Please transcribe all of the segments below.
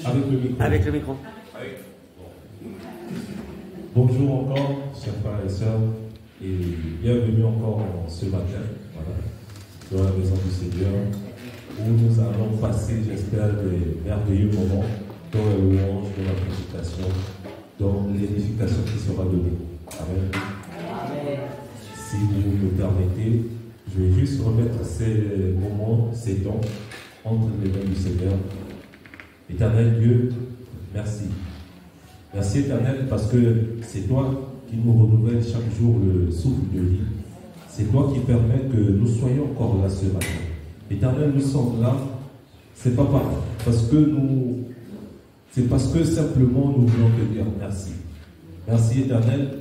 Avec le micro. Avec le micro. Bonjour encore, chers frères et sœurs, et bienvenue encore ce matin, voilà, dans la maison du Seigneur, où nous allons passer, j'espère, des merveilleux moments dans la louange, dans la prédication, dans l'édification qui sera donnée. Amen. Si vous me permettez, je vais juste remettre ces moments, ces temps, entre les mains du Seigneur. Éternel Dieu, merci. Merci Éternel parce que c'est toi qui nous renouvelle chaque jour le souffle de vie. C'est toi qui permets que nous soyons encore là ce matin. Éternel, nous sommes là, c'est pas parce que nous, c'est parce que simplement nous voulons te dire merci. Merci Éternel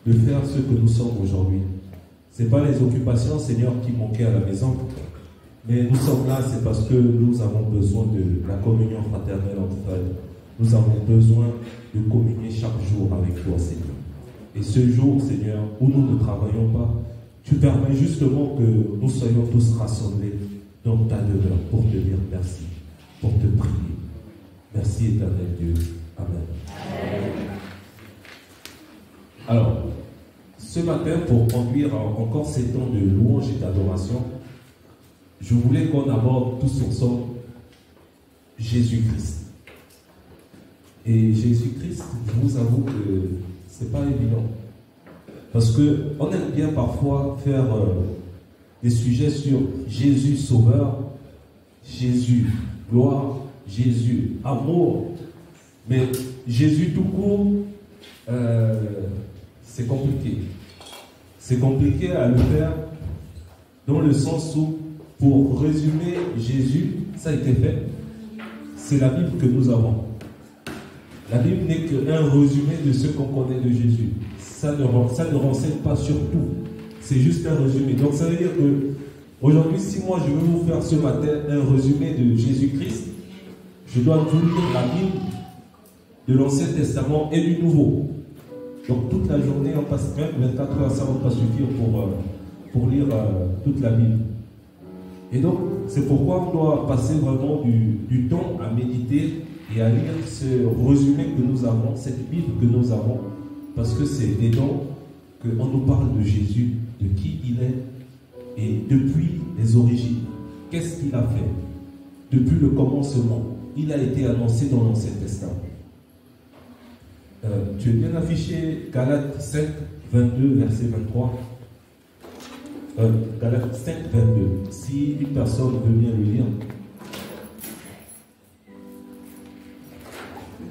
de faire ce que nous sommes aujourd'hui. Ce n'est pas les occupations, Seigneur, qui manquaient à la maison, mais nous sommes là, c'est parce que nous avons besoin de la communion fraternelle entre frères. Nous avons besoin de communier chaque jour avec toi, Seigneur. Et ce jour, Seigneur, où nous ne travaillons pas, tu permets justement que nous soyons tous rassemblés dans ta demeure pour te dire merci, pour te prier. Merci, éternel Dieu. Amen. Alors, ce matin, pour conduire encore ces temps de louange et d'adoration, je voulais qu'on aborde tous ensemble Jésus-Christ. Et Jésus-Christ, je vous avoue que ce n'est pas évident. Parce qu'on aime bien parfois faire des sujets sur Jésus Sauveur, Jésus Gloire, Jésus Amour. Mais Jésus tout court, c'est compliqué. C'est compliqué à le faire dans le sens où, pour résumer Jésus, ça a été fait. C'est la Bible que nous avons. La Bible n'est qu'un résumé de ce qu'on connaît de Jésus. Ça ne renseigne pas sur tout. C'est juste un résumé. Donc ça veut dire que aujourd'hui, si moi je veux vous faire ce matin un résumé de Jésus-Christ, je dois vous lire la Bible de l'Ancien Testament et du Nouveau. Donc toute la journée, on passe même 24 heures, ça ne va pas suffire pour lire toute la Bible. Et donc, c'est pourquoi on doit passer vraiment du temps à méditer et à lire ce résumé que nous avons, cette Bible que nous avons, parce que c'est dedans qu'on nous parle de Jésus, de qui il est, et depuis les origines, qu'est-ce qu'il a fait, depuis le commencement. Il a été annoncé dans l'Ancien Testament. Tu es bien affiché, Galates 5, 22, verset 23. Galates 5, 22. Si une personne veut bien le lire.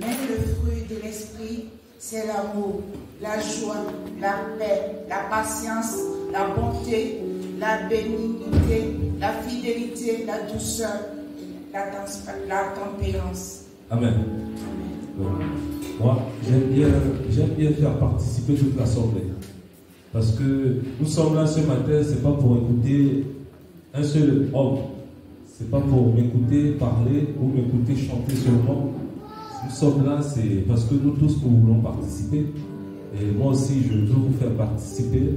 Mais le fruit de l'esprit, c'est l'amour, la joie, la paix, la patience, la bonté, la bénignité, la fidélité, la douceur, la tempérance. Amen. Donc, moi, j'aime bien faire participer toute l'assemblée. Parce que nous sommes là ce matin, ce n'est pas pour écouter un seul homme. Ce n'est pas pour m'écouter parler ou m'écouter chanter seulement. Nous sommes là, c'est parce que nous tous, nous voulons participer. Et moi aussi, je veux vous faire participer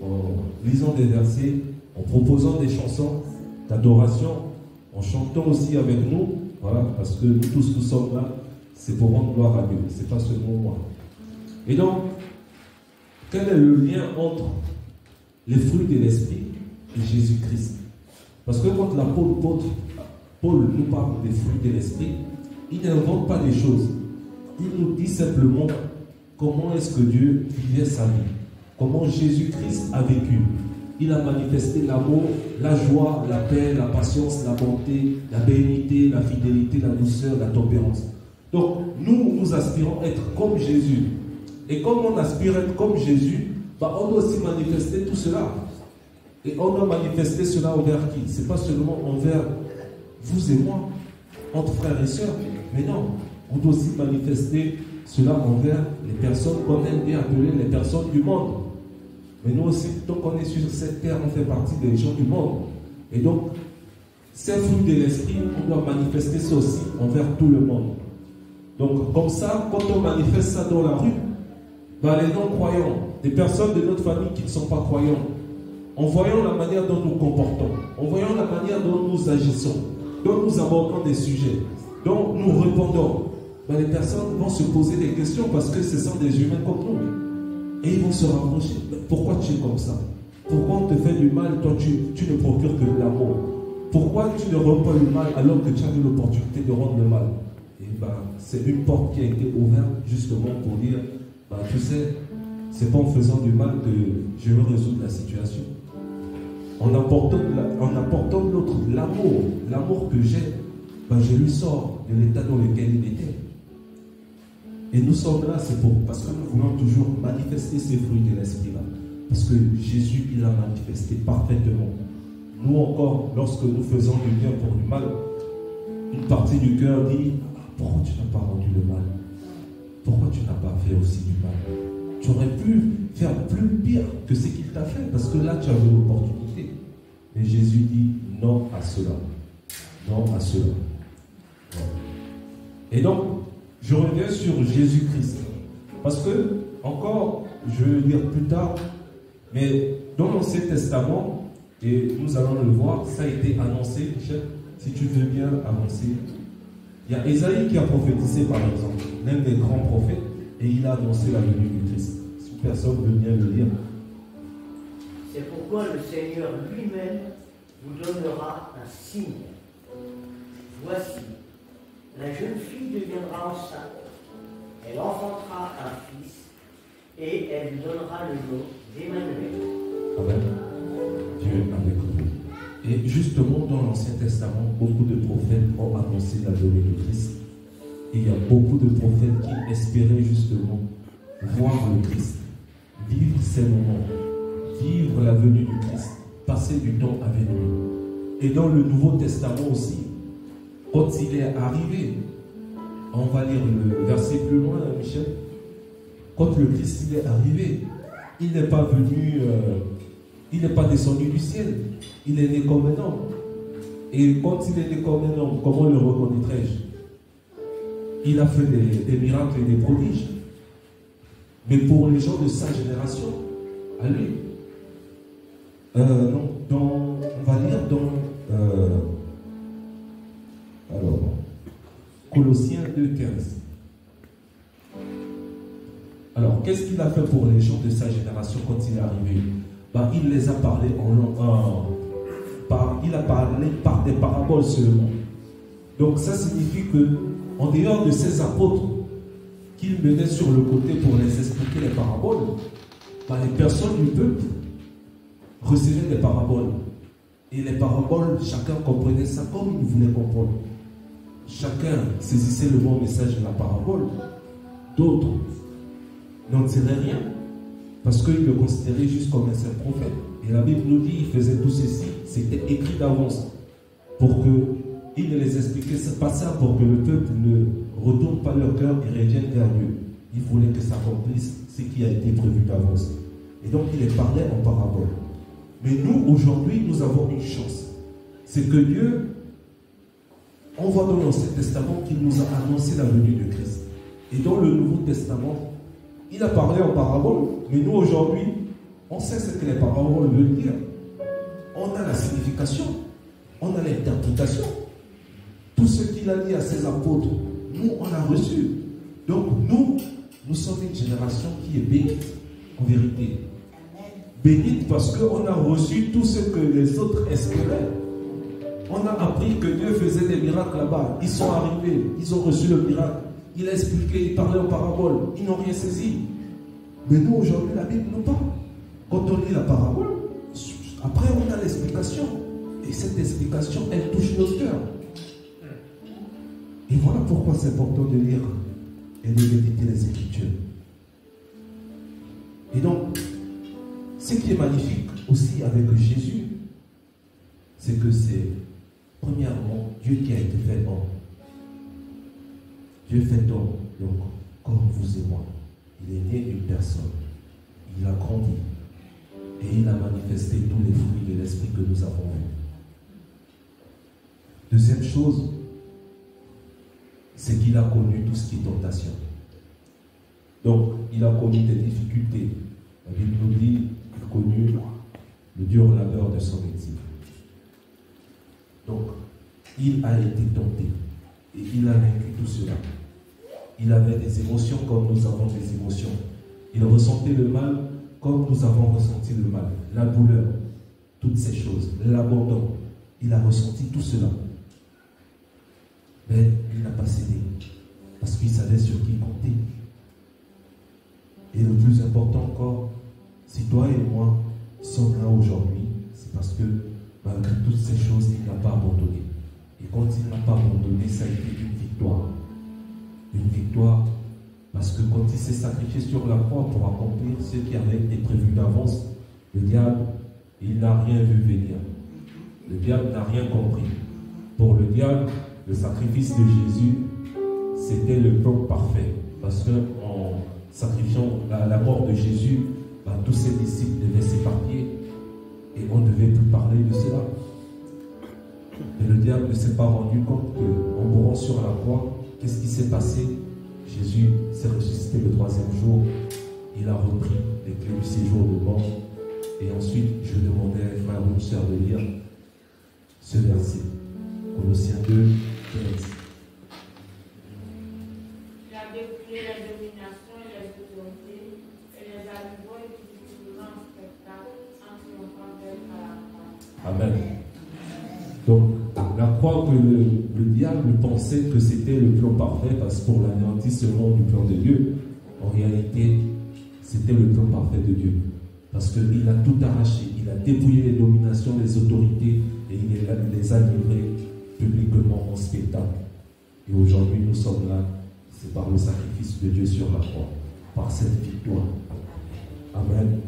en lisant des versets, en proposant des chansons d'adoration, en chantant aussi avec nous. Voilà, parce que nous tous, nous sommes là, c'est pour rendre gloire à Dieu. Ce n'est pas seulement moi. Et donc, quel est le lien entre les fruits de l'esprit et Jésus-Christ? Parce que quand l'apôtre Paul nous parle des fruits de l'esprit, il n'invente pas des choses. Il nous dit simplement comment est-ce que Dieu vivait sa vie, comment Jésus-Christ a vécu. Il a manifesté l'amour, la joie, la paix, la patience, la bonté, la bénignité, la fidélité, la douceur, la tempérance. Donc, nous aspirons à être comme Jésus. Et comme on aspire à être comme Jésus, on doit aussi manifester tout cela. Et on doit manifester cela envers qui? Ce n'est pas seulement envers vous et moi, entre frères et sœurs, mais non, on doit aussi manifester cela envers les personnes qu'on aime bien appeler les personnes du monde. Mais nous aussi, tant qu'on est sur cette terre, on fait partie des gens du monde. Et donc, ces fruits de l'esprit, on doit manifester ça aussi envers tout le monde. Donc, comme ça, quand on manifeste ça dans la rue, les non-croyants, des personnes de notre famille qui ne sont pas croyants, en voyant la manière dont nous comportons, en voyant la manière dont nous agissons, dont nous abordons des sujets, dont nous répondons, ben, les personnes vont se poser des questions parce que ce sont des humains comme nous. Et ils vont se rapprocher. Pourquoi tu es comme ça? Pourquoi on te fait du mal, toi tu ne procures que de l'amour? Pourquoi tu ne rends pas le mal alors que tu as eu l'opportunité de rendre le mal? Et ben, c'est une porte qui a été ouverte justement pour dire, ben, tu sais, c'est pas en faisant du mal que je vais résoudre la situation. En apportant de l'autre l'amour que j'ai, ben, je lui sors de l'état dans lequel il était. Et nous sommes là, c'est parce que nous voulons toujours manifester ces fruits de l'esprit-là. Parce que Jésus, il a manifesté parfaitement. Nous encore, lorsque nous faisons du bien pour du mal, une partie du cœur dit, pourquoi tu n'as pas rendu le mal? Pourquoi tu n'as pas fait aussi du mal? Tu aurais pu faire plus pire que ce qu'il t'a fait, parce que là, tu avais l'opportunité. Et Jésus dit non à cela. Non à cela. Et donc, je reviens sur Jésus-Christ. Parce que, encore, je vais le dire plus tard, mais dans l'Ancien Testament, et nous allons le voir, ça a été annoncé, Michel, si tu veux bien avancer. Il y a Ésaïe qui a prophétisé, par exemple, l'un des grands prophètes, et il a annoncé la venue du Christ. Si personne veut bien le lire. C'est pourquoi le Seigneur lui-même vous donnera un signe. Voici, la jeune fille deviendra enceinte, elle enfantera un fils, et elle lui donnera le nom d'Emmanuel. Amen. Dieu est avec nous. Et justement, dans l'Ancien Testament, beaucoup de prophètes ont annoncé la venue du Christ. Et il y a beaucoup de prophètes qui espéraient justement voir le Christ, vivre ces moments, vivre la venue du Christ, passer du temps avec lui. Et dans le Nouveau Testament aussi, quand il est arrivé, on va lire le verset plus loin, Michel. Quand le Christ il est arrivé, il n'est pas venu, il n'est pas descendu du ciel. Il est né comme un homme. Et quand il est né comme un homme, comment le reconnaîtrais-je? Il a fait des miracles et des prodiges. Mais pour les gens de sa génération, à lui, on va lire dans Colossiens 2,15. Alors, qu'est-ce qu'il a fait pour les gens de sa génération quand il est arrivé? Ben, il les a parlé il a parlé par des paraboles seulement. Donc ça signifie que, en dehors de ces apôtres qu'il menait sur le côté pour les expliquer les paraboles, ben, les personnes du peuple recevaient des paraboles. Et les paraboles, chacun comprenait ça comme il voulait comprendre. Chacun saisissait le bon message de la parabole. D'autres n'en tiraient rien, parce qu'ils le considéraient juste comme un seul prophète. Et la Bible nous dit qu'il faisait tout ceci, c'était écrit d'avance, pour qu'il ne les expliquait pas ça, pour que le peuple ne retourne pas leur cœur et revienne vers Dieu. Il voulait que ça accomplisse ce qui a été prévu d'avance. Et donc il les parlait en parabole. Mais nous, aujourd'hui, nous avons une chance. C'est que Dieu, on voit dans l'Ancien Testament qu'il nous a annoncé la venue de Christ. Et dans le Nouveau Testament, il a parlé en parabole, mais nous aujourd'hui, on sait ce que les paraboles veulent dire. On a la signification, on a l'interprétation. Tout ce qu'il a dit à ses apôtres, nous, on l'a reçu. Donc nous sommes une génération qui est bénite, en vérité. Bénite parce qu'on a reçu tout ce que les autres espéraient. On a appris que Dieu faisait des miracles là-bas. Ils sont arrivés, ils ont reçu le miracle. Il a expliqué, il parlait en parabole. Ils n'ont rien saisi. Mais nous, aujourd'hui, la Bible nous parle. Quand on lit la parabole, après on a l'explication. Et cette explication, elle touche nos cœurs. Et voilà pourquoi c'est important de lire et de méditer les Écritures. Et donc, ce qui est magnifique aussi avec Jésus, c'est que c'est, premièrement, Dieu qui a été fait homme. Dieu fait homme, donc, comme vous et moi. Il est né d'une personne. Il a grandi. Et il a manifesté tous les fruits de l'esprit que nous avons vus. Deuxième chose, c'est qu'il a connu tout ce qui est tentation. Donc, il a connu des difficultés. La Bible nous dit qu'il a connu le dur labeur de son exil. Donc, il a été tenté. Et il a vécu tout cela. Il avait des émotions comme nous avons des émotions. Il ressentait le mal comme nous avons ressenti le mal. La douleur, toutes ces choses, l'abandon. Il a ressenti tout cela. Mais il n'a pas cédé. Parce qu'il savait sur qui il comptait. Et le plus important encore, si toi et moi sommes là aujourd'hui, c'est parce que malgré toutes ces choses, il n'a pas abandonné. Et quand il n'a pas abandonné, ça a été une victoire. Une victoire parce que quand il s'est sacrifié sur la croix pour accomplir ce qui avait été prévu d'avance, le diable, il n'a rien vu venir. Le diable n'a rien compris. Pour le diable, le sacrifice de Jésus, c'était le plan parfait. Parce qu'en sacrifiant la mort de Jésus, tous ses disciples devaient s'éparpiller et on ne devait plus parler de cela. Mais le diable ne s'est pas rendu compte qu'en mourant sur la croix, qu'est-ce qui s'est passé? Jésus s'est ressuscité le 3e jour. Il a repris les clés du séjour de mort. Et ensuite, je demandais à frère ou sœur de lire ce verset. Colossiens 2, 15. Il a dépouillé la domination et les autorités et les a livrés difficilement en spectacle en triomphant d'elle à la croix. Amen. Donc, la croix que le diable pensait que c'était le plan parfait parce que pour l'anéantissement du plan de Dieu, en réalité, c'était le plan parfait de Dieu. Parce qu'il a tout arraché, il a dépouillé les dominations, les autorités et il les a livrées publiquement en spectacle. Et aujourd'hui, nous sommes là, c'est par le sacrifice de Dieu sur la croix, par cette victoire. Amen.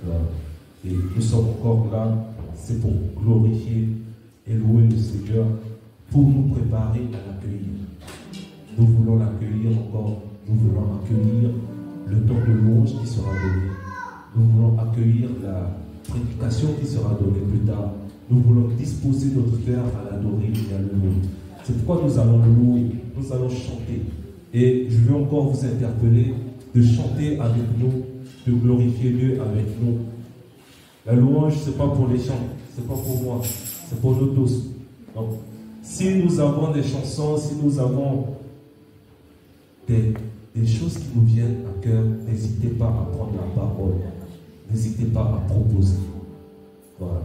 Voilà. Et nous sommes encore là, c'est pour glorifier et louer le Seigneur, pour nous préparer à l'accueillir. Nous voulons l'accueillir encore, nous voulons accueillir le temps de louange qui sera donné. Nous voulons accueillir la prédication qui sera donnée plus tard. Nous voulons disposer notre cœur à l'adorer et à le louer. C'est pourquoi nous allons le louer, nous allons chanter. Et je veux encore vous interpeller de chanter avec nous, de glorifier Dieu avec nous. La louange, ce n'est pas pour les chants, ce n'est pas pour moi, c'est pour nous tous. Donc, si nous avons des chansons, si nous avons des choses qui nous viennent à cœur, n'hésitez pas à prendre la parole. N'hésitez pas à proposer. Voilà.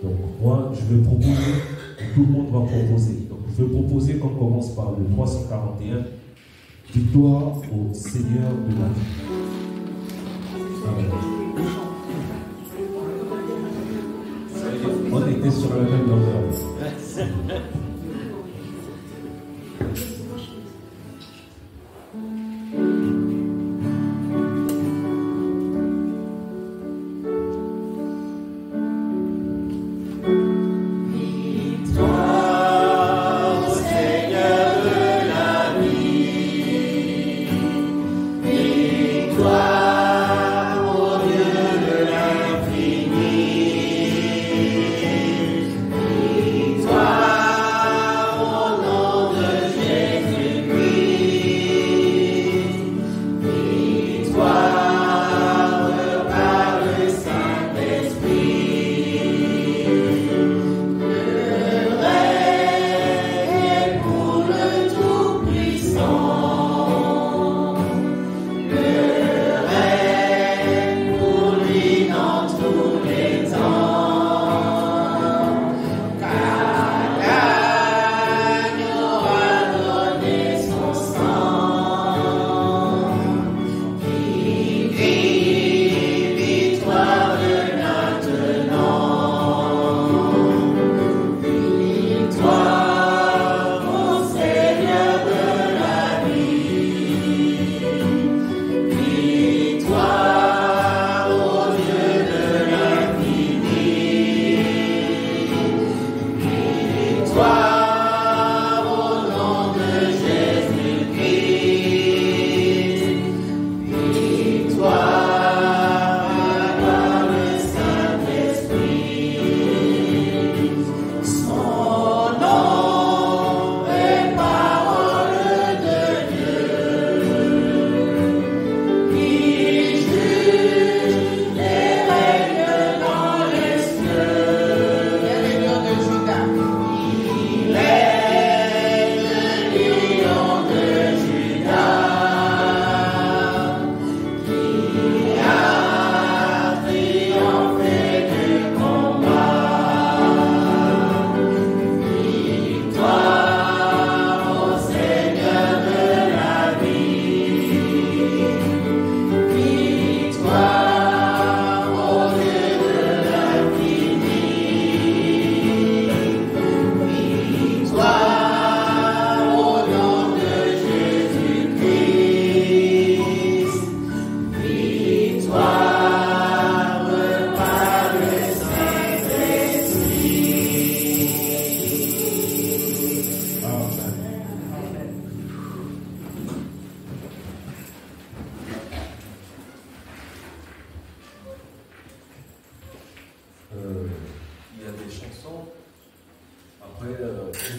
Donc, moi, je vais proposer, et tout le monde va proposer. Donc, je vais proposer qu'on commence par le 341. Victoire au Seigneur de la vie. Amen. On était sur la même longueur. Victoire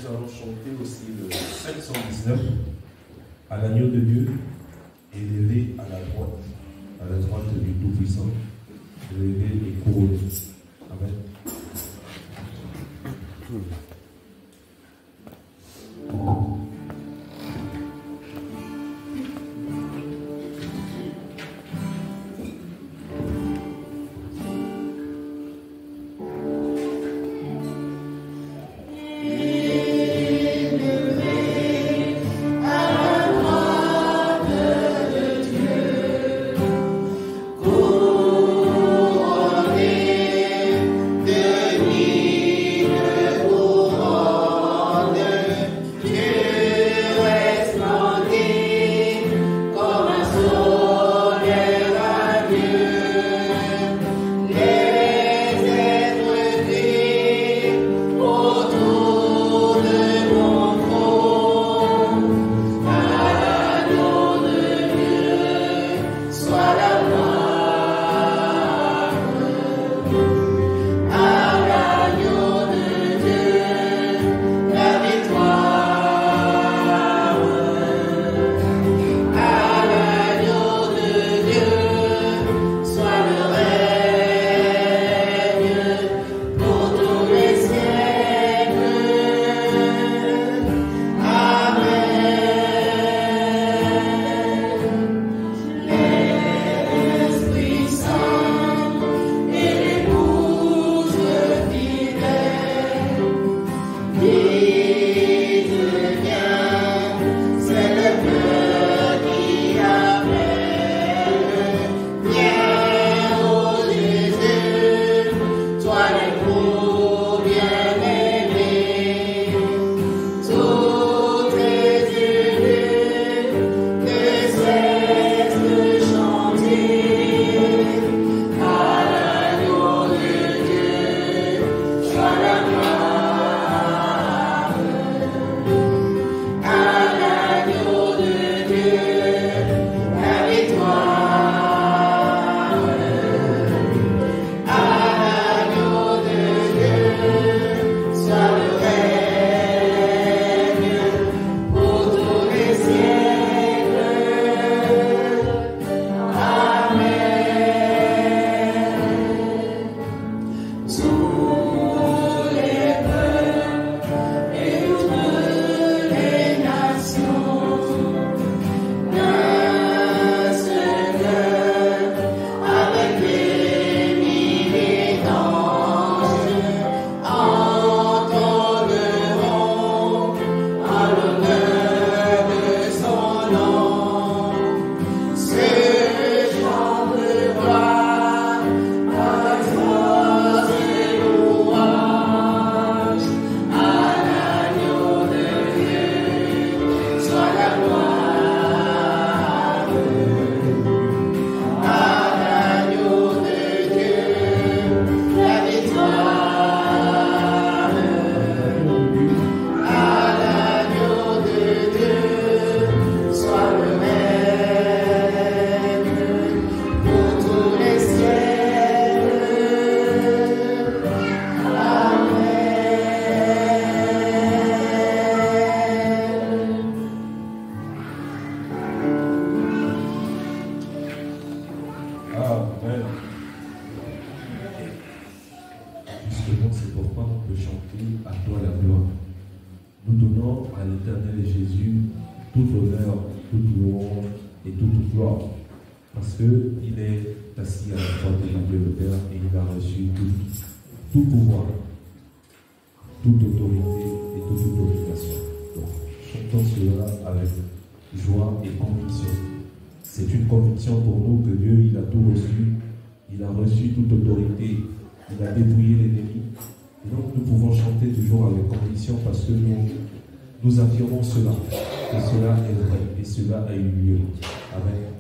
nous allons chanter aussi le 519 à l'agneau de Dieu, élevé à la droite du Tout-Puissant, élevé et couronné. Amen. Tout pouvoir, toute autorité et toute domination. Donc, chantons cela avec joie et conviction. C'est une conviction pour nous que Dieu, il a tout reçu. Il a reçu toute autorité. Il a dépouillé l'ennemi. Et donc, nous pouvons chanter toujours avec conviction parce que nous affirmons cela. Que cela est vrai et cela a eu lieu. Amen.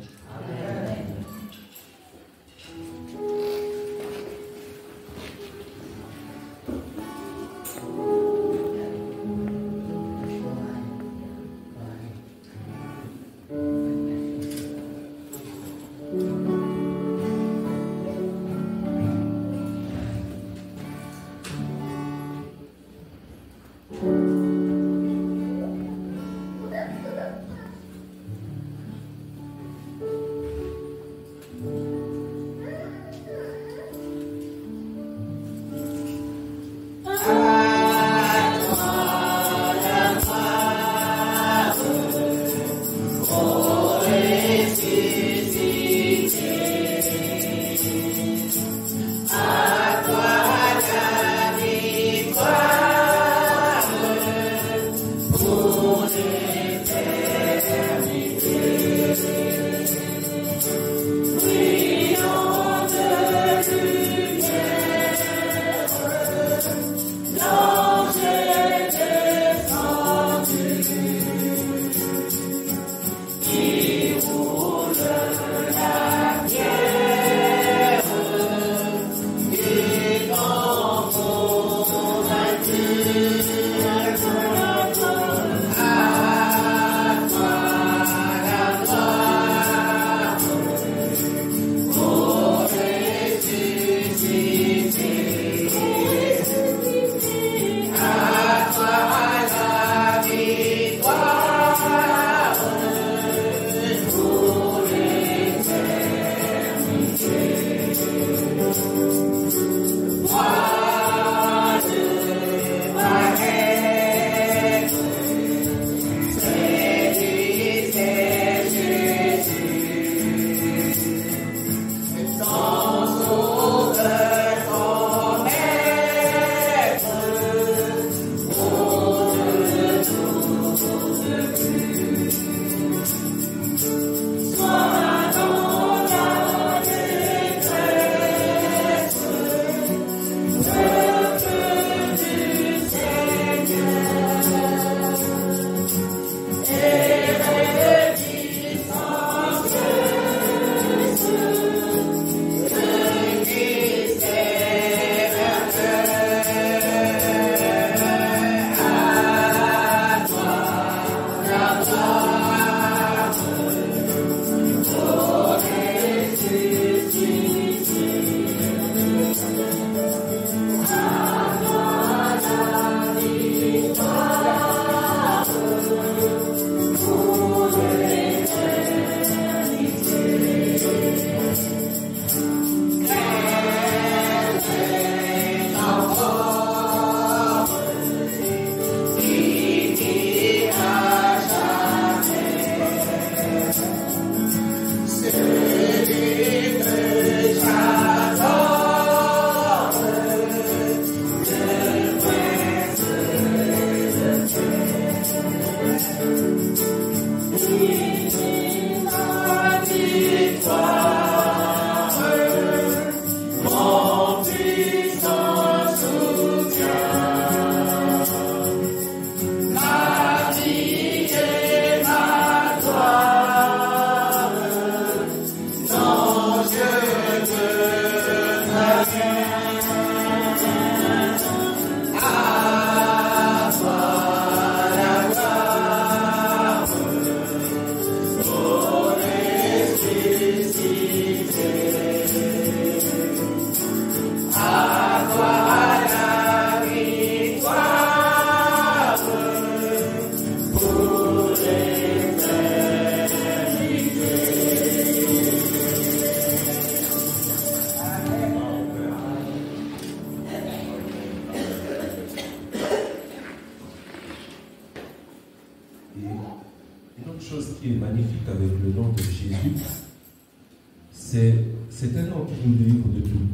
C'est un nom qui nous délivre de tout.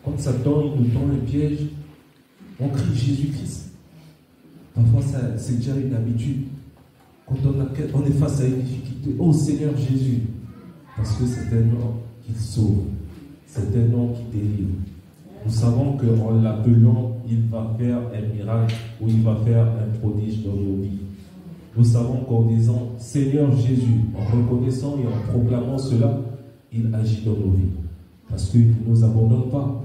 Quand Satan il nous tend un piège, on crie Jésus-Christ. Parfois, c'est déjà une habitude. Quand on est face à une difficulté, oh Seigneur Jésus, parce que c'est un nom qui sauve, c'est un nom qui délivre. Nous savons qu'en l'appelant, il va faire un miracle ou il va faire un prodige dans nos vies. Nous savons qu'en disant Seigneur Jésus, en reconnaissant et en proclamant cela, il agit dans nos vies. Parce qu'il ne nous abandonne pas.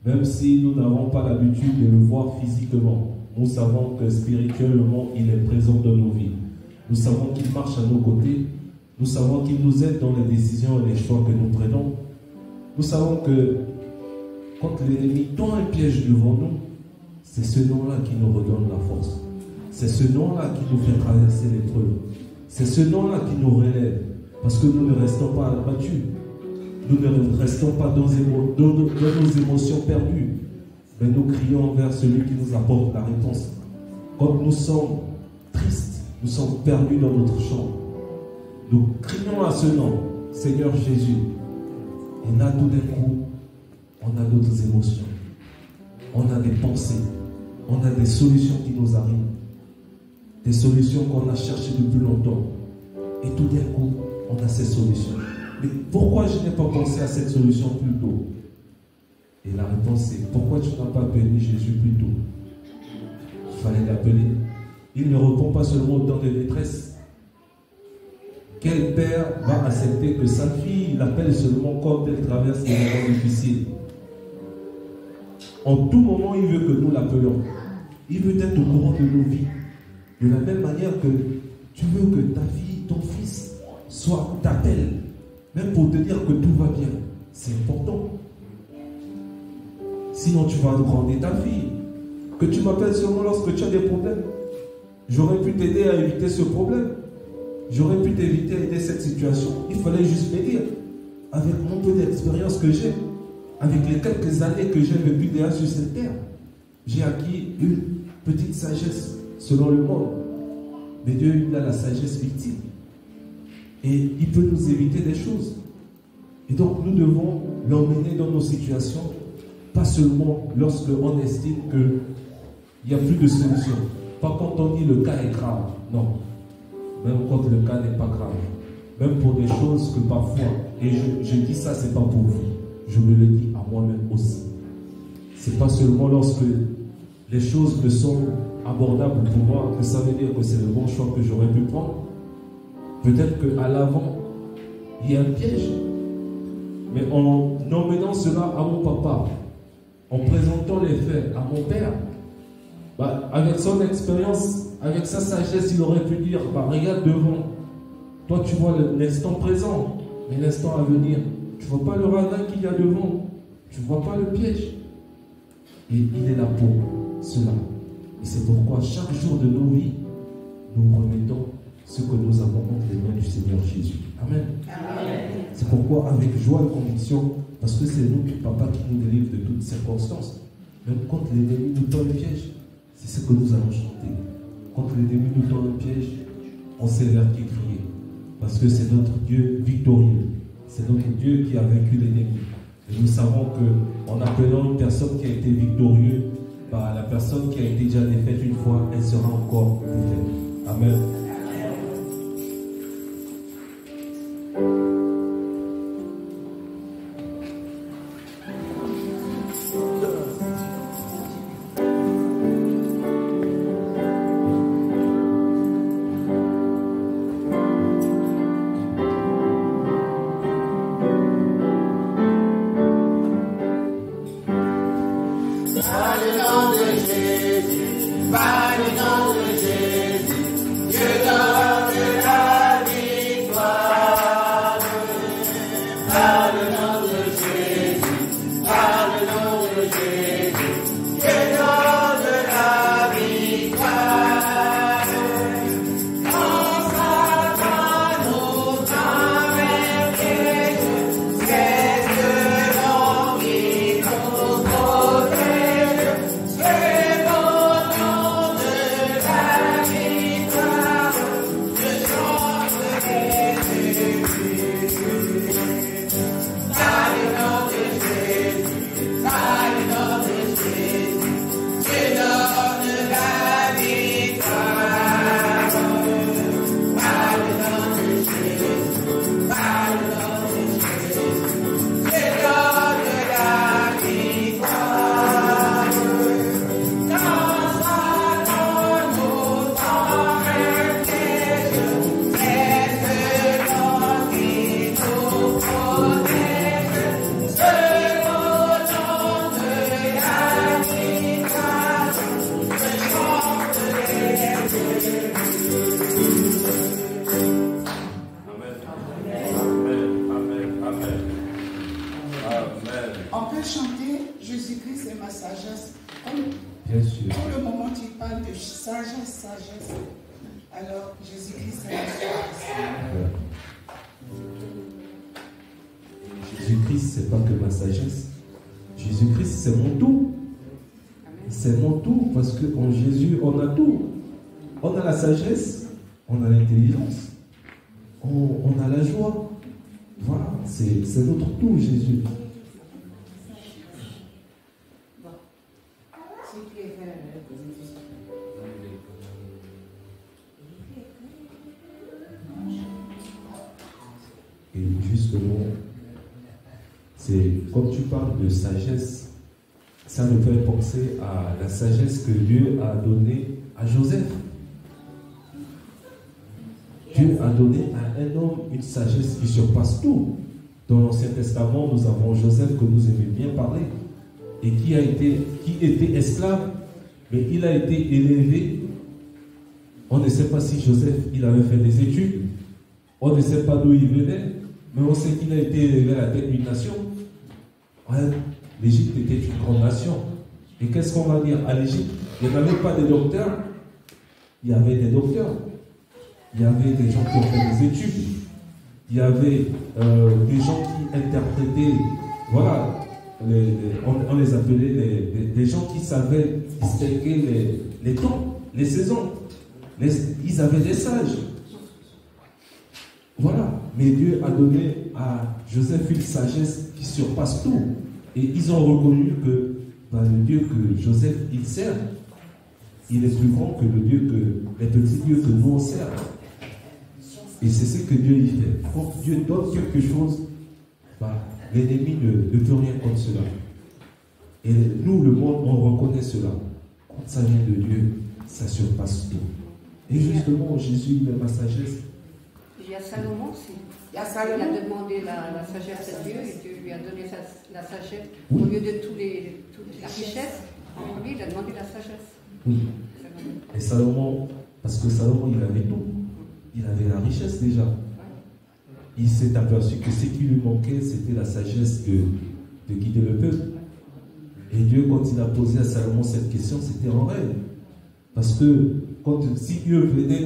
Même si nous n'avons pas l'habitude de le voir physiquement, nous savons que spirituellement, il est présent dans nos vies. Nous savons qu'il marche à nos côtés. Nous savons qu'il nous aide dans les décisions et les choix que nous prenons. Nous savons que quand l'ennemi tend un piège devant nous, c'est ce nom-là qui nous redonne la force. C'est ce nom-là qui nous fait traverser l'épreuve. C'est ce nom-là qui nous relève. Parce que nous ne restons pas abattus. Nous ne restons pas dans nos émotions perdues. Mais nous crions vers celui qui nous apporte la réponse. Quand nous sommes tristes, nous sommes perdus dans notre champ. Nous crions à ce nom, Seigneur Jésus. Et là, tout d'un coup, on a d'autres émotions. On a des pensées. On a des solutions qui nous arrivent. Des solutions qu'on a cherchées depuis longtemps. Et tout d'un coup, on a ces solutions. Mais pourquoi je n'ai pas pensé à cette solution plus tôt? Et la réponse est, pourquoi tu n'as pas appelé Jésus plus tôt? Il fallait l'appeler. Il ne répond pas seulement au temps de détresse. Quel père va accepter que sa fille l'appelle seulement quand elle traverse des moments difficiles? En tout moment, il veut que nous l'appelions. Il veut être au courant de nos vies. De la même manière que tu veux que ta fille, ton fils, t'appelle, même pour te dire que tout va bien. C'est important. Sinon, tu vas gronder ta fille. Que tu m'appelles seulement lorsque tu as des problèmes. J'aurais pu t'aider à éviter ce problème. J'aurais pu t'éviter à aider cette situation. Il fallait juste me dire, avec mon peu d'expérience que j'ai, avec les quelques années que j'ai vécu déjà sur cette terre, j'ai acquis une petite sagesse selon le monde. Mais Dieu, il a la sagesse victime. Et il peut nous éviter des choses. Et donc, nous devons l'emmener dans nos situations, pas seulement lorsqu'on estime qu'il n'y a plus de solution. Pas quand on dit le cas est grave. Non. Même quand le cas n'est pas grave. Même pour des choses que parfois, et je dis ça, c'est pas pour vous. Je me le dis à moi-même aussi. C'est pas seulement lorsque les choses me sont abordables pour moi que ça veut dire que c'est le bon choix que j'aurais pu prendre. Peut-être qu'à l'avant, il y a un piège. Mais en emmenant cela à mon papa, en présentant les faits à mon père, avec son expérience, avec sa sagesse, il aurait pu dire, regarde devant. Toi, tu vois l'instant présent, mais l'instant à venir. Tu ne vois pas le radin qu'il y a devant. Tu ne vois pas le piège. Et il est là pour cela. Et c'est pourquoi chaque jour de nos vies, nous remettons ce que nous avons entre les mains du Seigneur Jésus. Amen. Amen. C'est pourquoi, avec joie et conviction, parce que c'est nous, Papa, qui nous délivre de toutes circonstances. Même quand l'ennemi nous tend le piège, c'est ce que nous allons chanter. Quand l'ennemi nous tend le piège, on sait vers qui crier. Parce que c'est notre Dieu victorieux. C'est notre Dieu qui a vaincu l'ennemi. Et nous savons qu'en appelant une personne qui a été victorieuse, la personne qui a été déjà défaite une fois, elle sera encore défaite. Amen. c'est pas que ma sagesse. Jésus-Christ, c'est mon tout. C'est mon tout, parce qu'en Jésus, on a tout. On a la sagesse, on a l'intelligence, on a la joie. Voilà, c'est notre tout, Jésus. Et justement, c'est quand tu parles de sagesse, ça me fait penser à la sagesse que Dieu a donnée à Joseph. Dieu a donné à un homme une sagesse qui surpasse tout. Dans l'Ancien Testament, nous avons Joseph que nous aimons bien parler et qui était esclave, mais il a été élevé. On ne sait pas si Joseph il avait fait des études, on ne sait pas d'où il venait, mais on sait qu'il a été élevé à la tête d'une nation. Ouais, l'Égypte était une grande nation. Et qu'est-ce qu'on va dire à l'Égypte? Il n'y avait pas de docteurs, il y avait des docteurs. Il y avait des gens qui ont fait des études. Il y avait des gens qui interprétaient, voilà, on les appelait des gens qui savaient distinguer les temps, les saisons. Ils avaient des sages. Voilà. Mais Dieu a donné à Joseph une sagesse qui surpasse tout. Et ils ont reconnu que le Dieu que Joseph il sert, il est plus grand que le Dieu les petits dieux que nous on sert. Et c'est ce que Dieu y fait. Quand Dieu donne quelque chose, l'ennemi ne peut rien contre cela. Et nous, le monde, on reconnaît cela. Quand ça vient de Dieu, ça surpasse tout. Et justement, Jésus, il a la sagesse. Il y a Salomon aussi. Il y a Salomon. Il a demandé la sagesse à Dieu et Dieu lui a donné la sagesse. Oui. Au lieu de toute la richesse, en lui, il a demandé la sagesse. Oui. Et Salomon, parce que Salomon, il avait tout. Il avait la richesse déjà. Il s'est aperçu que ce qui lui manquait, c'était la sagesse de guider le peuple. Et Dieu, quand il a posé à Salomon cette question, c'était en rêve. Parce que si Dieu venait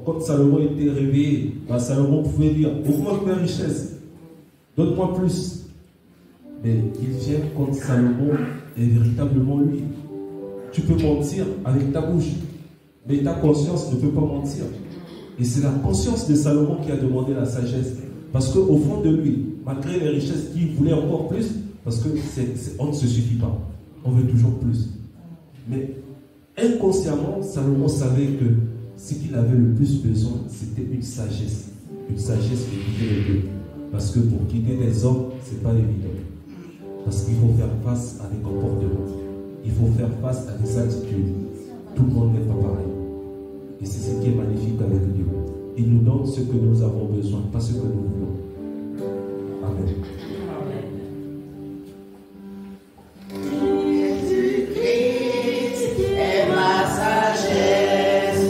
quand Salomon était réveillé, Salomon pouvait dire, augmente mes richesses, donne-moi plus. Mais il vient quand Salomon est véritablement lui. Tu peux mentir avec ta bouche, mais ta conscience ne peut pas mentir. Et c'est la conscience de Salomon qui a demandé la sagesse. Parce qu'au fond de lui, malgré les richesses qu'il voulait encore plus, parce qu'on ne se suffit pas. On veut toujours plus. Mais inconsciemment, Salomon savait que ce qu'il avait le plus besoin, c'était une sagesse. Une sagesse qui guidait les deux. Parce que pour guider des hommes, ce n'est pas évident. Parce qu'il faut faire face à des comportements. Il faut faire face à des attitudes. Tout le monde n'est pas pareil. Et c'est ce qui est magnifique avec Dieu. Il nous donne ce que nous avons besoin, pas ce que nous voulons. Amen. Jésus-Christ est ma sagesse,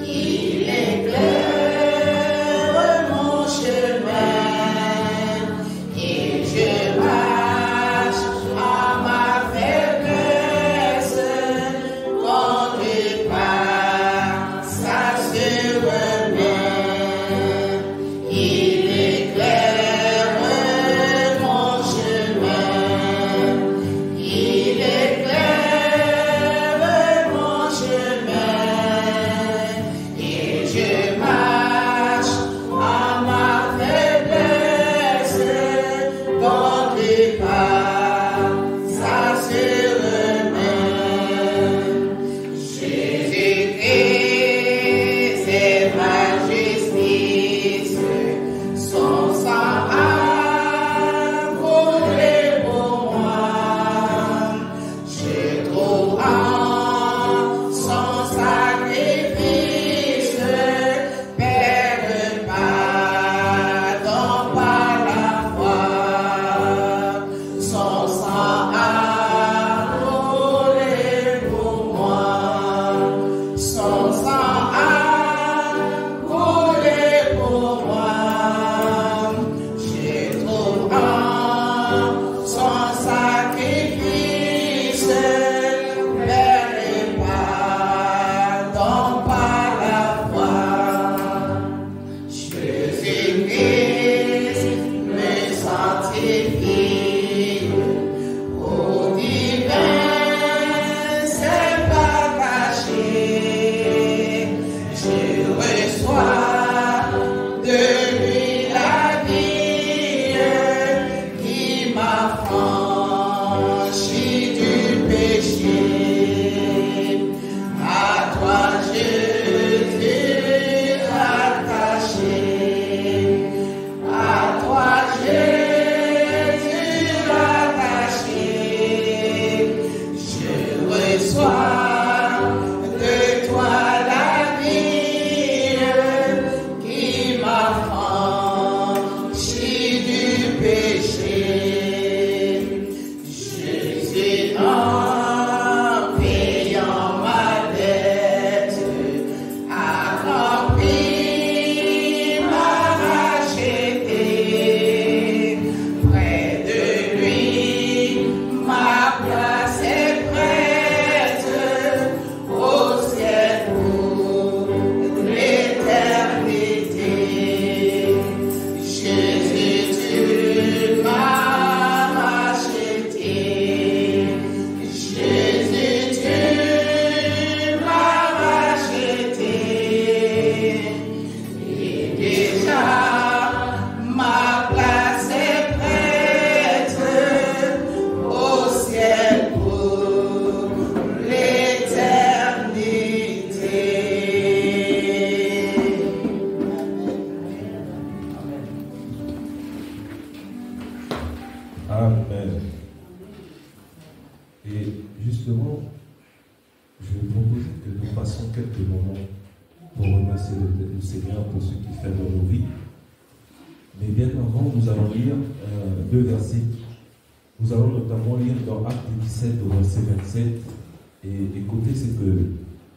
il éclaire mon chemin et je marche à ma faiblesse quand je passe à ce chemin. Il reçois de lui la vie qui m'a franchi du péché. À toi Jésus attaché, à toi Jésus attaché, je reçois de toi la vie qui m'a franchi du péché. Jésus en payant ma dette a rempli m'a racheté. Près de lui ma place est prête au ciel pour l'éternité. Jésus, tu m'as racheté. Jésus, tu m'as racheté. Et déjà ma place est prête au ciel pour l'éternité. Amen. Et justement, je vais proposer que nous passions quelques moments pour remercier le Seigneur pour ce qu'il fait dans nos vies. Mais bien avant, nous allons lire deux versets. Nous allons notamment lire dans Acte 17 au verset 27 et écoutez ce que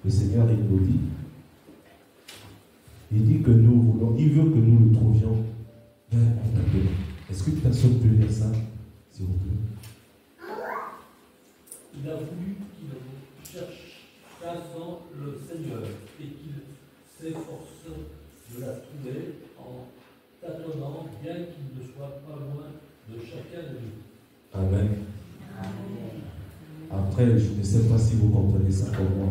le Seigneur il nous dit. Il dit que nous voulons, il veut que nous le trouvions bien en appel. Est-ce que personne peut lire ça, s'il vous plaît? Il a voulu qu'il cherchât le Seigneur et qu'il s'efforce de la trouver en tâtonnant, bien qu'il ne soit pas loin de chacun de nous. Amen. Après, je ne sais pas si vous comprenez ça comme moi.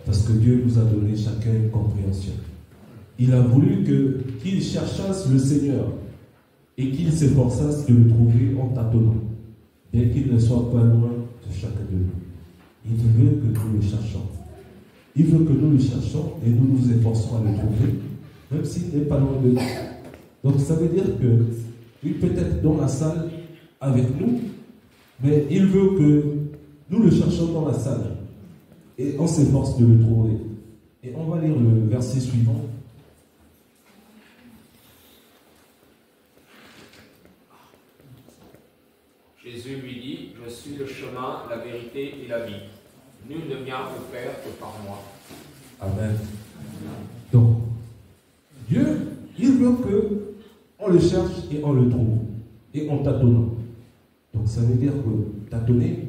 Parce que Dieu nous a donné chacun une compréhension. Il a voulu qu'il cherchasse le Seigneur et qu'il s'efforçasse de le trouver en tâtonnant, bien qu'il ne soit pas loin de chacun de nous. Il veut que nous le cherchions. Il veut que nous le cherchions et nous nous efforçons à le trouver, même s'il n'est pas loin de nous. Donc ça veut dire qu'il peut être dans la salle avec nous, mais il veut que nous le cherchions dans la salle et on s'efforce de le trouver. Et on va lire le verset suivant. Jésus lui dit, je suis le chemin, la vérité et la vie. Nul ne vient au Père que par moi. Amen. Donc, Dieu, il veut que on le cherche et on le trouve. Et on tâtonne. Donc ça veut dire que tâtonner,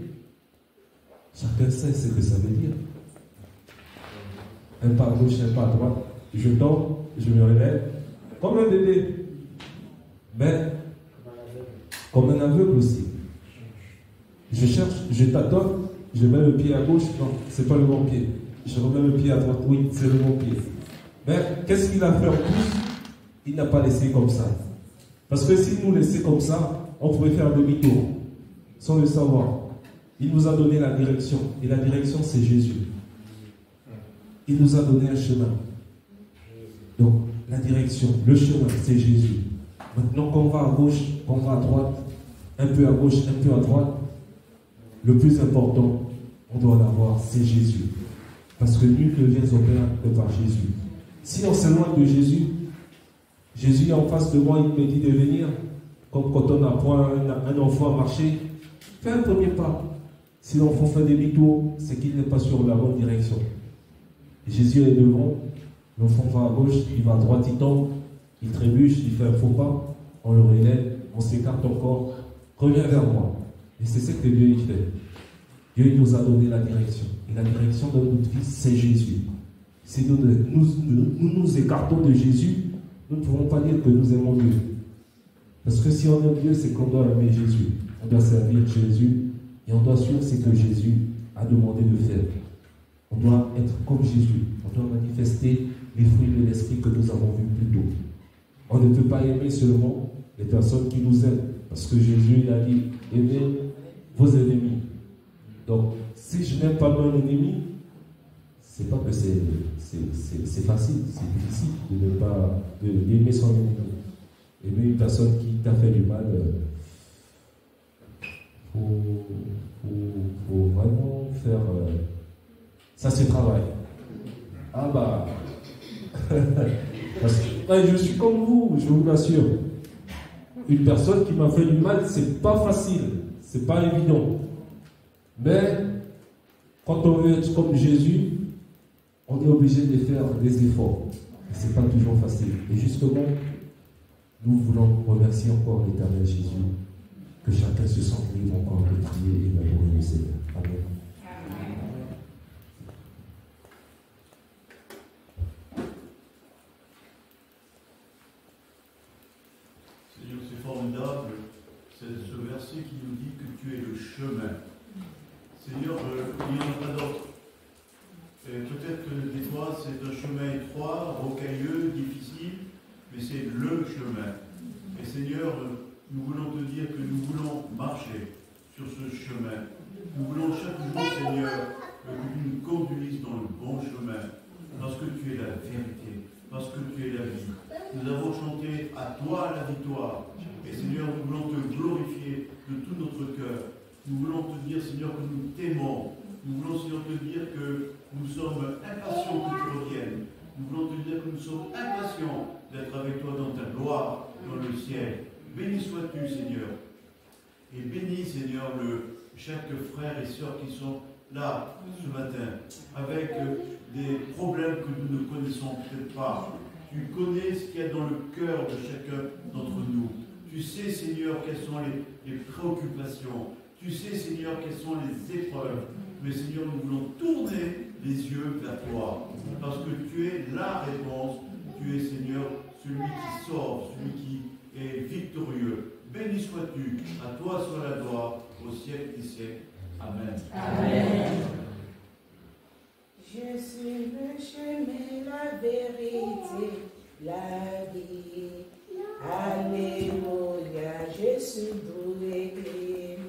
chacun sait ce que ça veut dire. Un pas à gauche, un pas à droite. Je tombe, je me relève. Comme un bébé. Mais comme un aveugle aussi. Je cherche, je tâtonne, je mets le pied à gauche, non, c'est pas le bon pied. Je remets le pied à droite, oui, c'est le bon pied. Mais qu'est-ce qu'il a fait en plus? Il n'a pas laissé comme ça. Parce que s'il nous laissait comme ça, on pourrait faire demi-tour, sans le savoir. Il nous a donné la direction, et la direction c'est Jésus. Il nous a donné un chemin. Donc, la direction, le chemin, c'est Jésus. Maintenant qu'on va à gauche, qu'on va à droite, un peu à gauche, un peu à droite, le plus important, on doit l'avoir, c'est Jésus. Parce que nul ne vient au Père que par Jésus. Si on s'éloigne de Jésus, Jésus est en face de moi, il me dit de venir. Comme quand on apprend un enfant à marcher, fais un premier pas. Si l'enfant fait demi-tour, c'est qu'il n'est pas sur la bonne direction. Jésus est devant, l'enfant va à gauche, il va à droite, il tombe, il trébuche, il fait un faux pas, on le relève, on s'écarte encore, reviens vers moi. Et c'est ce que Dieu fait. Dieu nous a donné la direction. Et la direction de notre vie, c'est Jésus. Si nous écartons de Jésus, nous ne pouvons pas dire que nous aimons Dieu. Parce que si on aime Dieu, c'est qu'on doit aimer Jésus. On doit servir Jésus et on doit suivre ce que Jésus a demandé de faire. On doit être comme Jésus. On doit manifester les fruits de l'esprit que nous avons vus plus tôt. On ne peut pas aimer seulement les personnes qui nous aiment, parce que Jésus il a dit, aimez vos ennemis. Donc, si je n'aime pas mon ennemi, c'est pas que c'est facile, c'est difficile d'aimer son ennemi. Aimer une personne qui t'a fait du mal, faut vraiment faire... ça se travaille. Ah bah... parce que je suis comme vous, je vous l'assure. Une personne qui m'a fait du mal, c'est pas facile, c'est pas évident. Mais quand on veut être comme Jésus, on est obligé de faire des efforts. C'est pas toujours facile. Et justement, nous voulons remercier encore l'Éternel Jésus, que chacun se sente libre encore de prier et d'adorer le Seigneur. Amen. Seigneur, c'est formidable, c'est ce verset qui nous dit que tu es le chemin. Seigneur, il n'y en a pas d'autre. Peut-être que des fois c'est un chemin étroit, rocailleux, difficile, mais c'est le chemin. Et Seigneur, nous voulons te dire que nous voulons marcher sur ce chemin. Nous voulons chaque jour, Seigneur, que tu nous conduises dans le bon chemin, parce que tu es la vérité, parce que tu es la vie. Nous avons chanté à toi la victoire. Et Seigneur, nous voulons te glorifier de tout notre cœur. Nous voulons te dire, Seigneur, que nous t'aimons. Nous voulons, Seigneur, te dire que nous sommes impatients que tu reviennes. Nous voulons te dire que nous sommes impatients d'être avec toi dans ta gloire, dans le ciel. Béni sois-tu, Seigneur. Et bénis, Seigneur, chaque frère et sœur qui sont là ce matin, avec des problèmes que nous ne connaissons peut-être pas. Tu connais ce qu'il y a dans le cœur de chacun d'entre nous. Tu sais, Seigneur, quelles sont les préoccupations. Tu sais, Seigneur, quelles sont les épreuves. Mais Seigneur, nous voulons tourner les yeux vers toi, parce que tu es la réponse. Tu es, Seigneur, celui qui sauve, celui qui est victorieux. Béni sois-tu, à toi soit la gloire, au siècle des siècles. Amen. Amen. Je suis le chemin, la vérité, la vie. Alléluia, je suis doux et clément.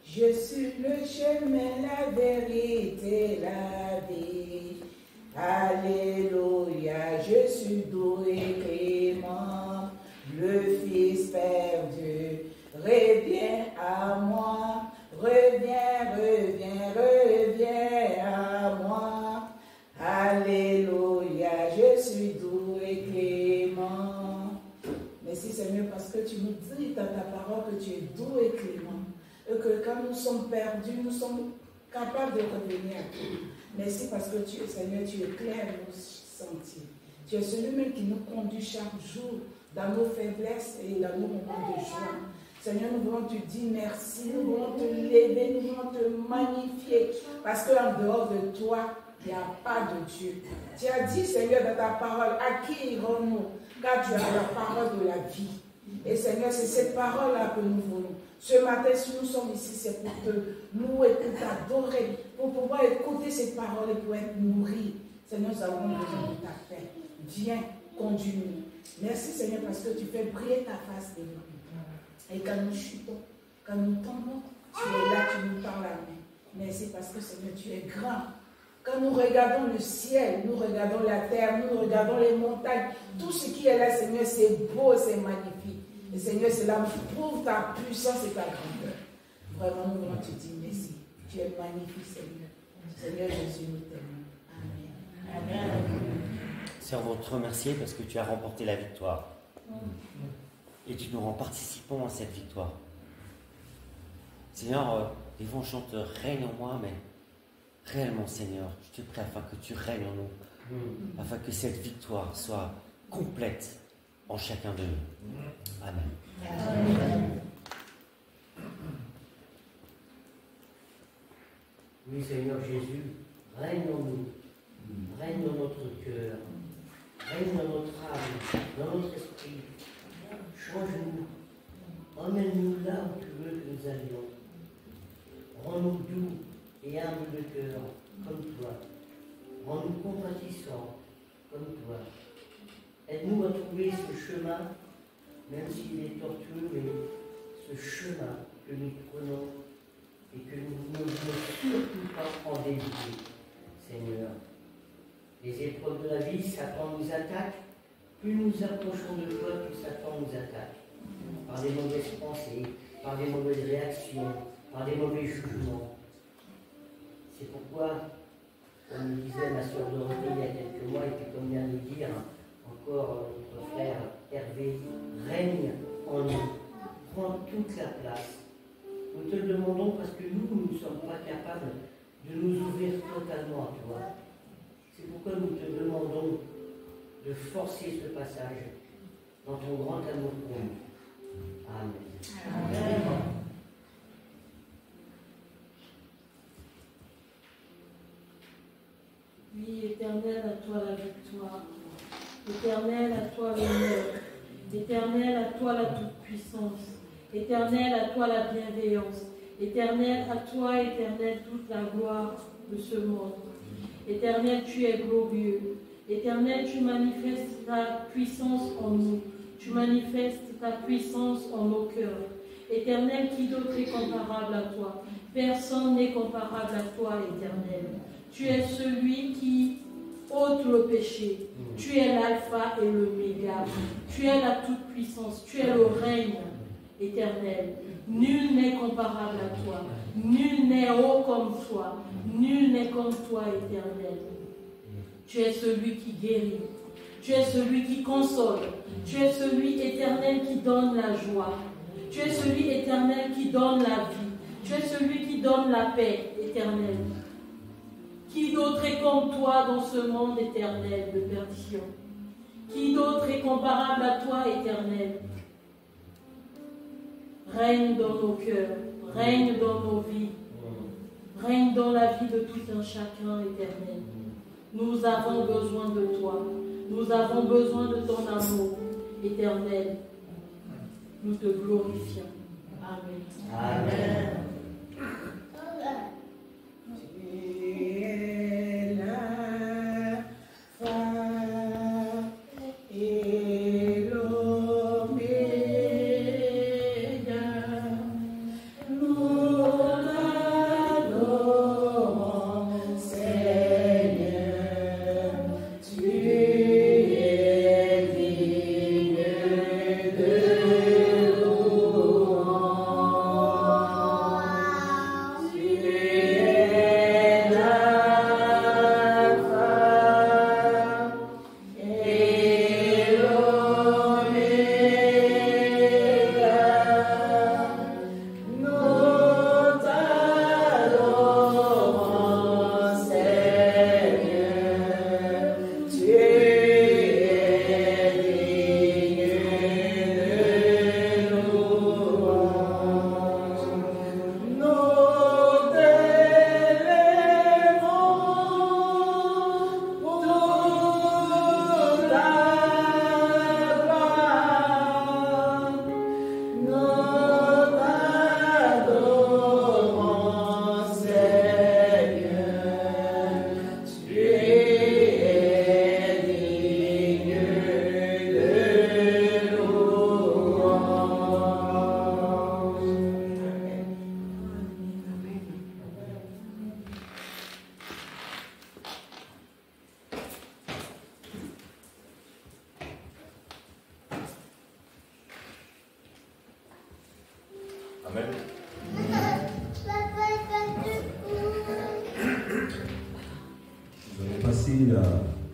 Je suis le chemin, la vérité, la vie. Alléluia, je suis doux et clément. Le Fils perdu, reviens à moi. Reviens, reviens, reviens à moi. Alléluia, je suis doux et clément. Merci Seigneur parce que tu nous dis dans ta parole que tu es doux et clément. Et que quand nous sommes perdus, nous sommes capables de revenir à toi. Merci parce que tu es Seigneur, tu éclaires nos sentiers. Tu es celui-même qui nous conduit chaque jour dans nos faiblesses et dans nos moments de joie. Seigneur, nous voulons te dire merci, nous voulons te lever, nous voulons te magnifier, parce qu'en dehors de toi, il n'y a pas de Dieu. Tu as dit, Seigneur, dans ta parole, à qui irons-nous? Car tu as la parole de la vie. Et Seigneur, c'est cette parole-là que nous voulons. Ce matin, si nous sommes ici, c'est pour te louer, pour t'adorer, pour pouvoir écouter cette parole et pour être nourris. Seigneur, nous avons besoin de ta paix. Viens, conduis-nous. Merci, Seigneur, parce que tu fais briller ta face de nous. Et quand nous chutons, quand nous tombons, tu es là, tu nous tends la main. Merci parce que Seigneur, tu es grand. Quand nous regardons le ciel, nous regardons la terre, nous regardons les montagnes, tout ce qui est là, Seigneur, c'est beau, c'est magnifique. Et Seigneur, cela prouve ta puissance et ta grandeur. Vraiment, nous voulons te dire merci. Tu es magnifique, Seigneur. Seigneur Jésus, nous t'aimons. Amen. Amen. Seigneur, on veut te remercier parce que tu as remporté la victoire. Et tu nous rends participants à cette victoire. Seigneur, les vents chante règne en moi, mais réellement, Seigneur, je te prie afin que tu règnes en nous, afin que cette victoire soit complète en chacun de nous. Amen. Amen. Oui, Seigneur Jésus, règne en nous, règne dans notre cœur, règne dans notre âme, dans notre esprit. Change-nous, emmène-nous là où tu veux que nous allions. Rends-nous doux et humbles de cœur, comme toi. Rends-nous compatissants, comme toi. Aide-nous à trouver ce chemin, même s'il est tortueux, mais ce chemin que nous prenons et que nous ne voulons surtout pas en dévier, Seigneur. Les épreuves de la vie, Satan nous attaque. Plus nous approchons de toi, plus Satan nous attaque. Par des mauvaises pensées, par des mauvaises réactions, par des mauvais jugements. C'est pourquoi, comme le disait ma sœur Dorothée il y a quelques mois, et puis comme vient de le dire encore notre frère Hervé, règne en nous, prends toute la place. Nous te le demandons parce que nous ne sommes pas capables de nous ouvrir totalement à toi. C'est pourquoi nous te demandons de forcer ce passage dans ton grand amour pour nous. Amen. Amen. Oui, Éternel, à toi la victoire. Éternel, à toi l'honneur. Éternel, à toi la toute-puissance. Éternel, à toi la bienveillance. Éternel, à toi, Éternel, toute la gloire de ce monde. Éternel, tu es glorieux. Éternel, tu manifestes ta puissance en nous. Tu manifestes ta puissance en nos cœurs. Éternel, qui d'autre est comparable à toi? Personne n'est comparable à toi, Éternel. Tu es celui qui ôte le péché. Tu es l'alpha et l'oméga. Tu es la toute-puissance. Tu es le règne éternel. Nul n'est comparable à toi. Nul n'est haut comme toi. Nul n'est comme toi, Éternel. Tu es celui qui guérit. Tu es celui qui console. Tu es celui éternel qui donne la joie. Tu es celui éternel qui donne la vie. Tu es celui qui donne la paix éternelle. Qui d'autre est comme toi dans ce monde éternel de perdition? Qui d'autre est comparable à toi, Éternel? Règne dans nos cœurs, règne dans nos vies, règne dans la vie de tout un chacun, Éternel. Nous avons besoin de toi. Nous avons besoin de ton amour, Éternel. Nous te glorifions. Amen. Amen.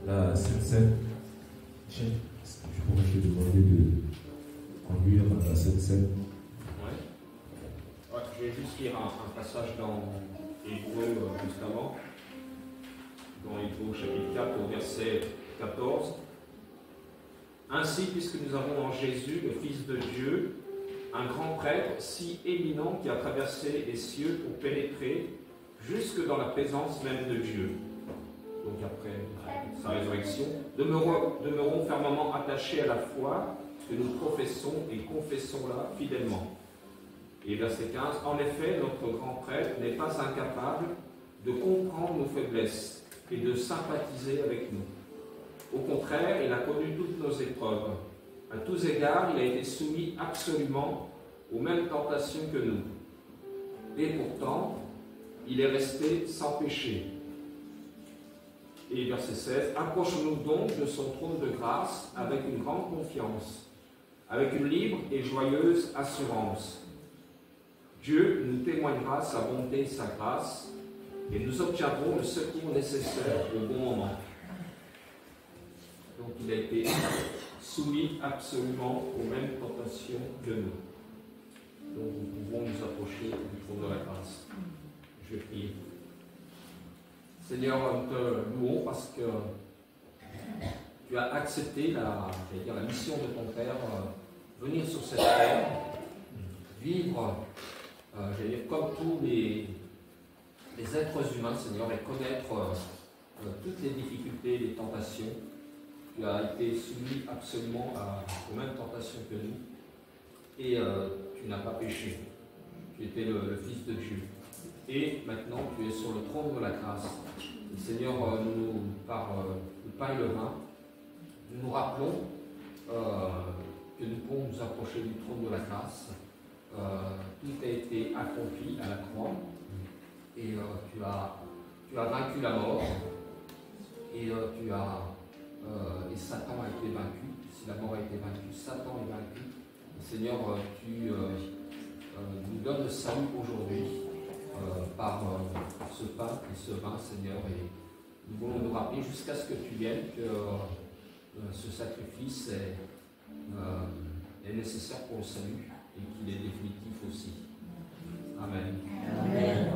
La Sainte-Seine. Je pourrais te demander de conduire la Sainte-Seine. Ouais, je vais juste lire un passage dans Hébreu juste avant. Dans Hébreu chapitre 4 au verset 14. Ainsi, puisque nous avons en Jésus, le Fils de Dieu, un grand prêtre si éminent qui a traversé les cieux pour pénétrer jusque dans la présence même de Dieu. Donc après sa résurrection, demeurons fermement attachés à la foi que nous professons et confessons là fidèlement. Et verset 15, en effet, notre grand prêtre n'est pas incapable de comprendre nos faiblesses et de sympathiser avec nous. Au contraire, il a connu toutes nos épreuves. À tous égards, il a été soumis absolument aux mêmes tentations que nous. Et pourtant, il est resté sans péché. Et verset 16, « Approchons-nous donc de son trône de grâce avec une grande confiance, avec une libre et joyeuse assurance. Dieu nous témoignera sa bonté et sa grâce, et nous obtiendrons le secours nécessaire au bon moment. » Donc il a été soumis absolument aux mêmes tentations que nous. Donc nous pouvons nous approcher du trône de la grâce. Je vais prier. Seigneur, nous te louons parce que tu as accepté la mission de ton Père, venir sur cette terre, vivre, comme tous les êtres humains, Seigneur, et connaître toutes les difficultés, les tentations. Tu as été soumis absolument aux mêmes tentations que nous, et tu n'as pas péché. Tu étais le Fils de Dieu. Et maintenant, tu es sur le trône de la grâce. Et Seigneur, par le pain et le vin, nous nous rappelons que nous pouvons nous approcher du trône de la grâce. Tout a été accompli à la croix. Et tu as vaincu la mort. Et et Satan a été vaincu. Si la mort a été vaincue, Satan est vaincu. Et Seigneur, tu nous donnes le salut aujourd'hui par ce pain et ce vin, Seigneur. Et nous voulons nous rappeler jusqu'à ce que tu viennes que ce sacrifice est nécessaire pour le salut et qu'il est définitif aussi. Amen. Amen.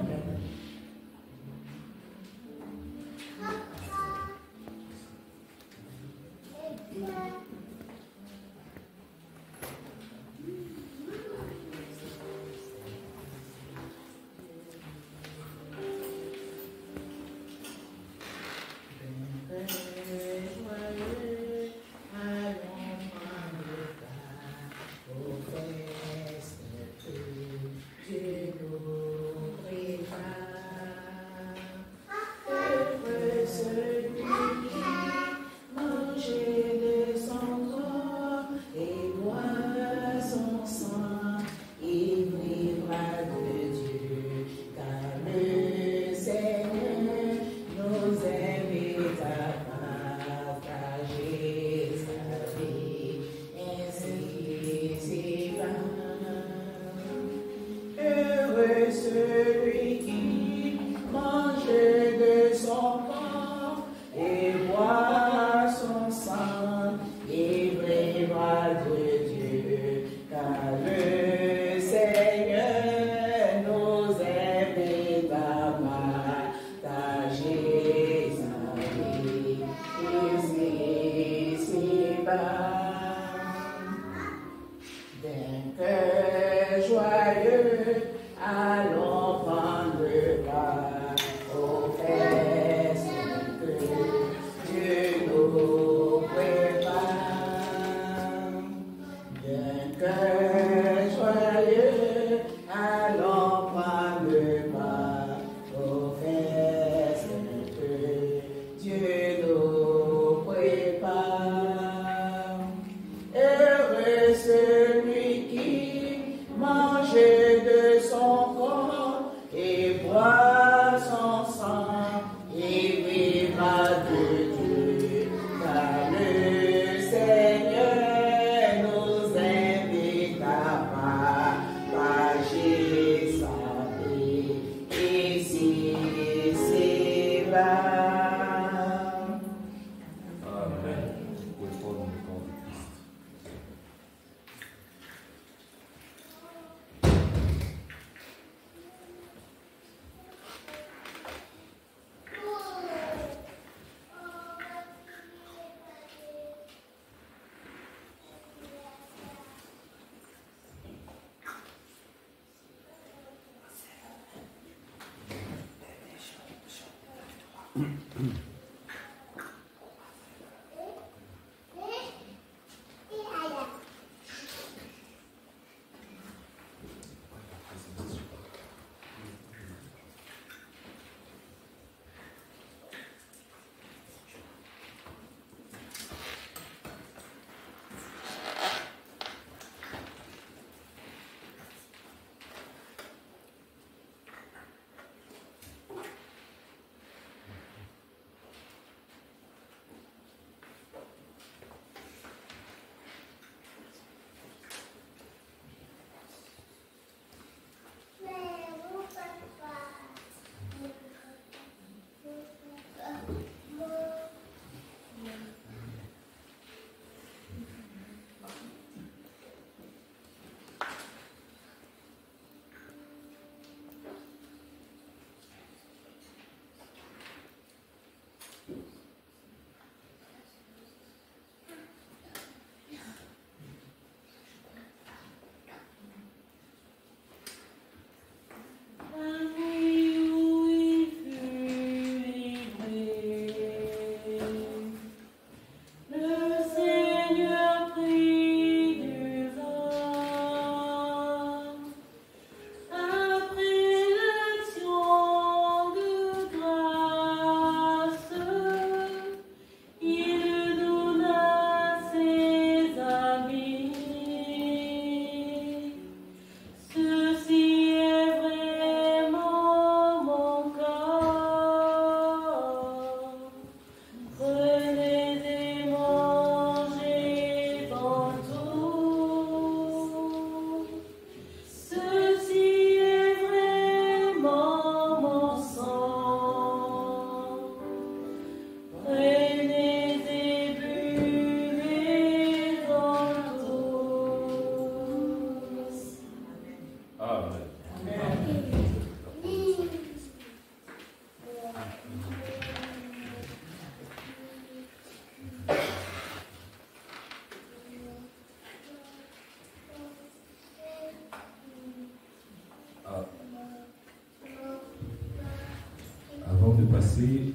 passer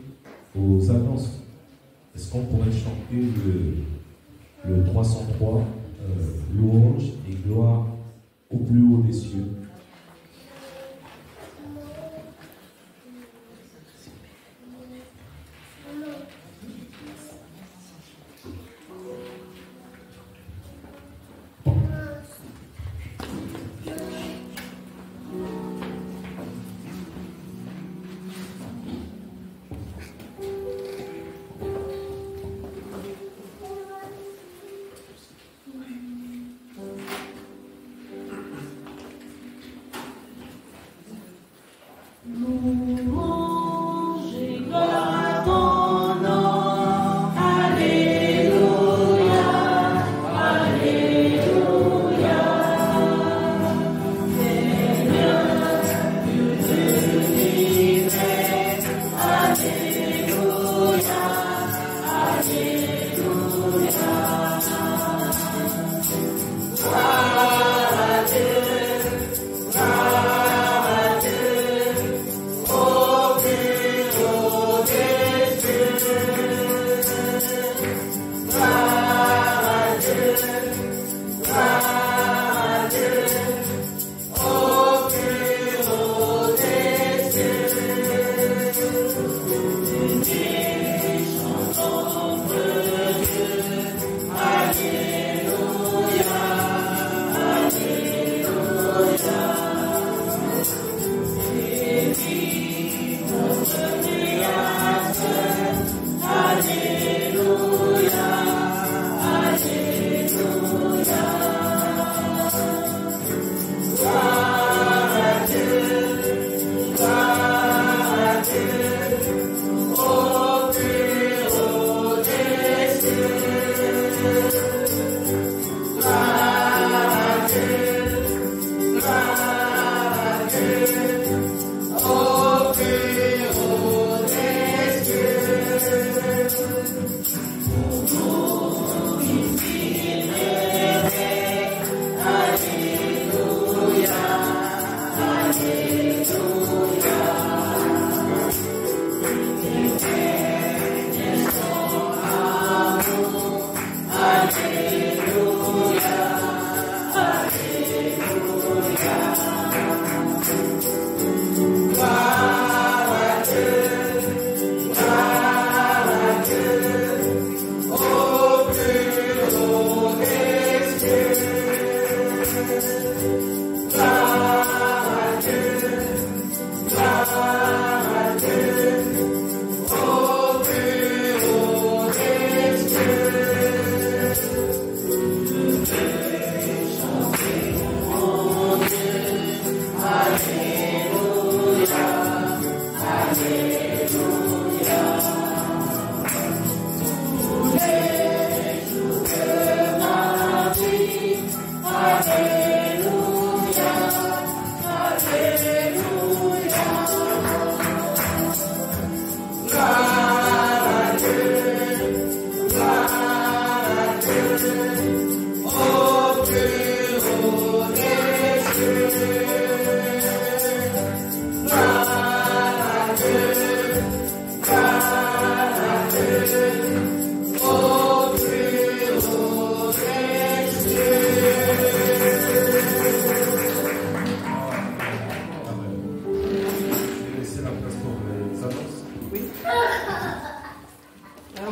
aux annonces. Est-ce qu'on pourrait chanter le 303, louange et gloire au plus haut des cieux?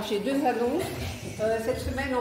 J'ai deux annonces. Cette semaine,